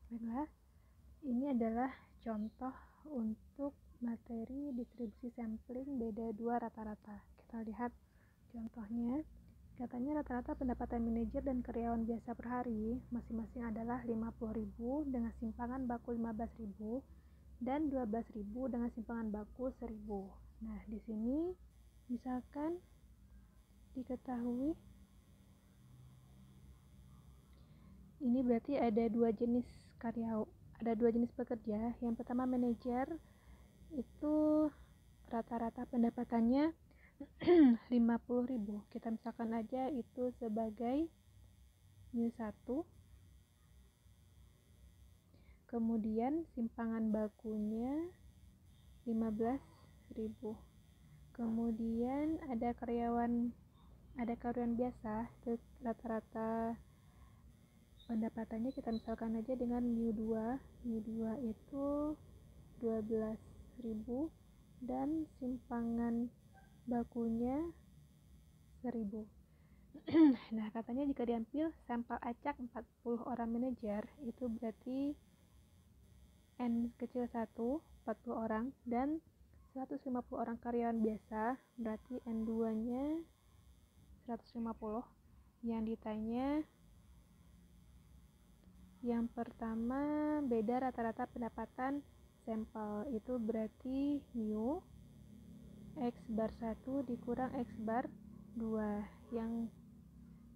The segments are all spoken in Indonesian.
Baiklah, ini adalah contoh untuk materi distribusi sampling beda dua rata-rata. Kita lihat contohnya. Katanya rata-rata pendapatan manajer dan karyawan biasa per hari masing-masing adalah 50.000 dengan simpangan baku 15.000 dan 12.000 dengan simpangan baku 1.000. Nah, di sini misalkan diketahui ini berarti ada dua jenis pekerja. Yang pertama manajer, itu rata-rata pendapatannya 50.000. Kita misalkan aja itu sebagai mu1. Kemudian simpangan bakunya 15.000. Kemudian ada karyawan biasa, itu rata-rata pendapatannya kita misalkan aja dengan mu2 itu 12.000 dan simpangan bakunya 1.000. Nah, katanya jika diambil sampel acak 40 orang manajer, itu berarti N kecil 1, 40 orang, dan 150 orang karyawan biasa, berarti N2 nya 150. Yang ditanya yang pertama, beda rata-rata pendapatan sampel, itu berarti mu X bar 1 dikurang X bar 2. Yang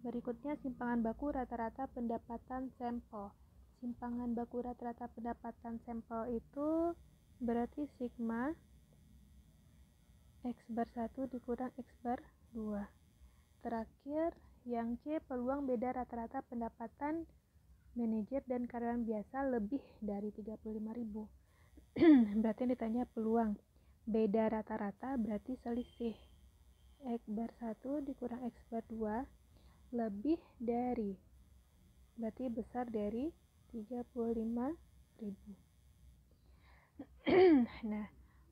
berikutnya simpangan baku rata-rata pendapatan sampel. Simpangan baku rata-rata pendapatan sampel itu berarti sigma X bar 1 dikurang X bar 2. Terakhir, yang C, peluang beda rata-rata pendapatan manajer dan karyawan biasa lebih dari 35.000. Berarti yang ditanya peluang beda rata-rata berarti selisih X bar 1 dikurang X bar 2 lebih dari, berarti besar dari 35.000. Nah,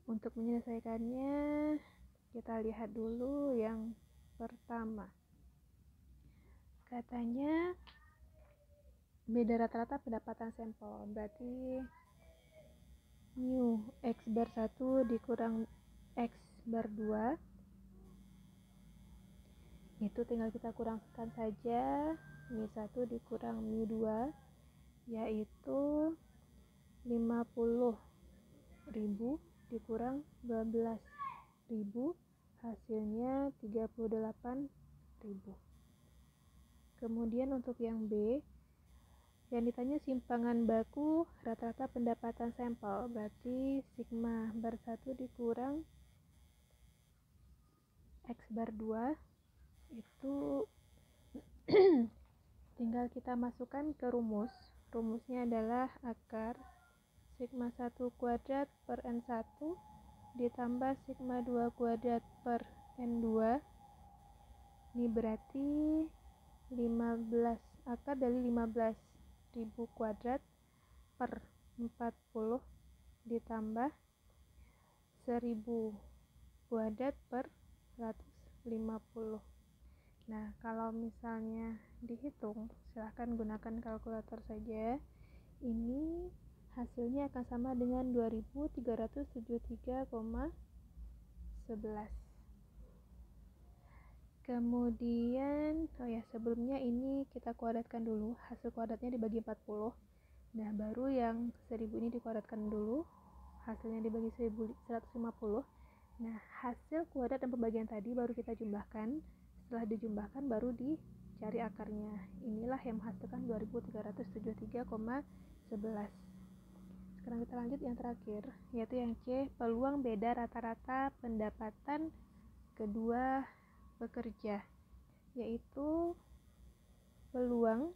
untuk menyelesaikannya kita lihat dulu yang pertama. Katanya beda rata-rata pendapatan sampel, berarti mu X bar 1 dikurang X bar 2 itu tinggal kita kurangkan saja, mu1 dikurang mu2 yaitu 50.000 dikurang 12.000, hasilnya 38.000. Kemudian untuk yang B, yang ditanya simpangan baku rata-rata pendapatan sampel, berarti sigma bar 1 dikurang X bar 2 itu tinggal kita masukkan ke rumus. Rumusnya adalah akar sigma 1 kuadrat per N1 ditambah sigma 2 kuadrat per N2. Ini berarti 15, akar dari 15.000 kuadrat per 40 ditambah 1.000 kuadrat per 150. Nah, kalau misalnya dihitung, silahkan gunakan kalkulator saja. Ini hasilnya akan sama dengan 2.373,11. Kemudian, sebelumnya ini kita kuadratkan dulu. Hasil kuadratnya dibagi 40. Nah, baru yang 1.000 ini dikuadratkan dulu. Hasilnya dibagi 1.150. Nah, hasil kuadrat dan pembagian tadi baru kita jumlahkan. Setelah dijumlahkan baru dicari akarnya. Inilah yang menghasilkan 2.373,11. Sekarang kita lanjut yang terakhir, yaitu yang C, peluang beda rata-rata pendapatan kedua pekerja, yaitu peluang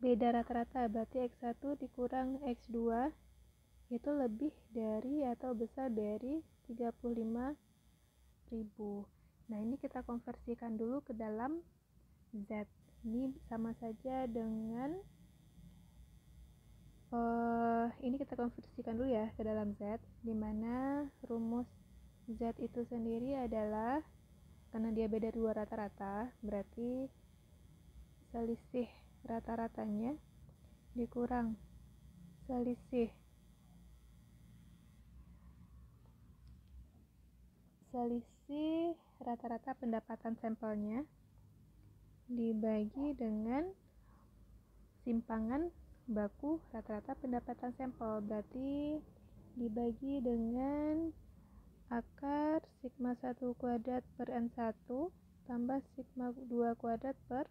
beda rata-rata berarti X1 dikurang X2 itu lebih dari atau besar dari 35.000. Nah, ini kita konversikan dulu ke dalam Z. Ini sama saja dengan ini kita konversikan dulu ya ke dalam Z, dimana rumus Z itu sendiri adalah, karena dia beda dua rata-rata, berarti selisih rata-ratanya dikurang selisih rata-rata pendapatan sampelnya dibagi dengan simpangan baku rata-rata pendapatan sampel, berarti dibagi dengan akar sigma 1 kuadrat per N1 tambah sigma 2 kuadrat per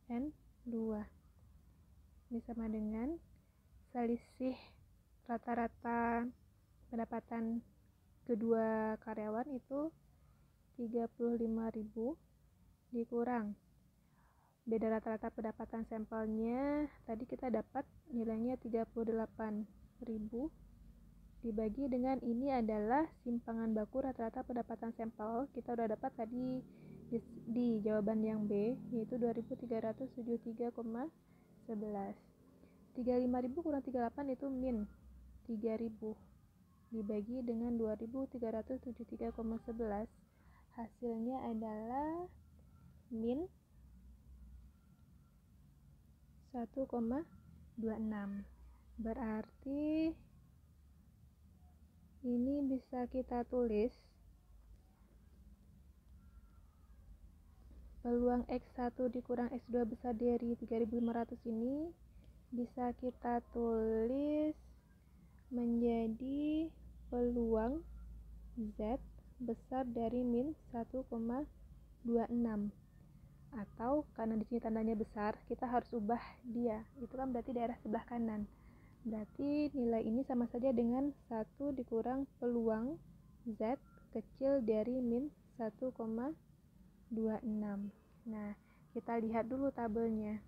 N2. Ini sama dengan selisih rata-rata pendapatan kedua karyawan itu 35.000 dikurang beda rata-rata pendapatan sampelnya tadi kita dapat nilainya 38.000 dibagi dengan ini adalah simpangan baku rata-rata pendapatan sampel. Kita udah dapat tadi di jawaban yang B yaitu 2373,11. 35.000 kurang 38 itu min 3.000 dibagi dengan 2373,11 hasilnya adalah min 1,26. Berarti ini bisa kita tulis peluang X1 dikurang X2 besar dari 3.500 ini bisa kita tulis menjadi peluang Z besar dari min 1,26 atau karena di sini tandanya besar kita harus ubah dia, itu kan berarti daerah sebelah kanan, berarti nilai ini sama saja dengan 1 dikurang peluang Z kecil dari min 1,26. Nah kita lihat dulu tabelnya.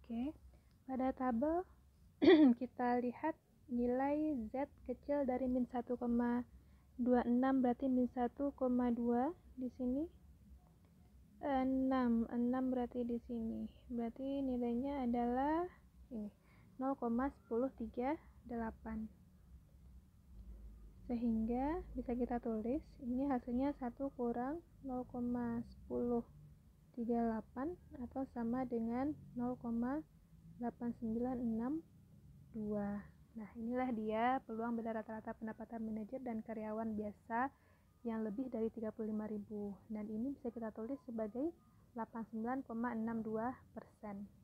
Oke, pada tabel kita lihat nilai Z kecil dari min 1,26 berarti min 1,2 di sini 6 berarti di sini. Berarti nilainya adalah ini 0,1038. Sehingga bisa kita tulis ini hasilnya 1 kurang 0,1038 atau sama dengan 0,8962. Nah, inilah dia peluang beda rata-rata pendapatan manajer dan karyawan biasa yang lebih dari 35.000 dan ini bisa kita tulis sebagai 89,62%.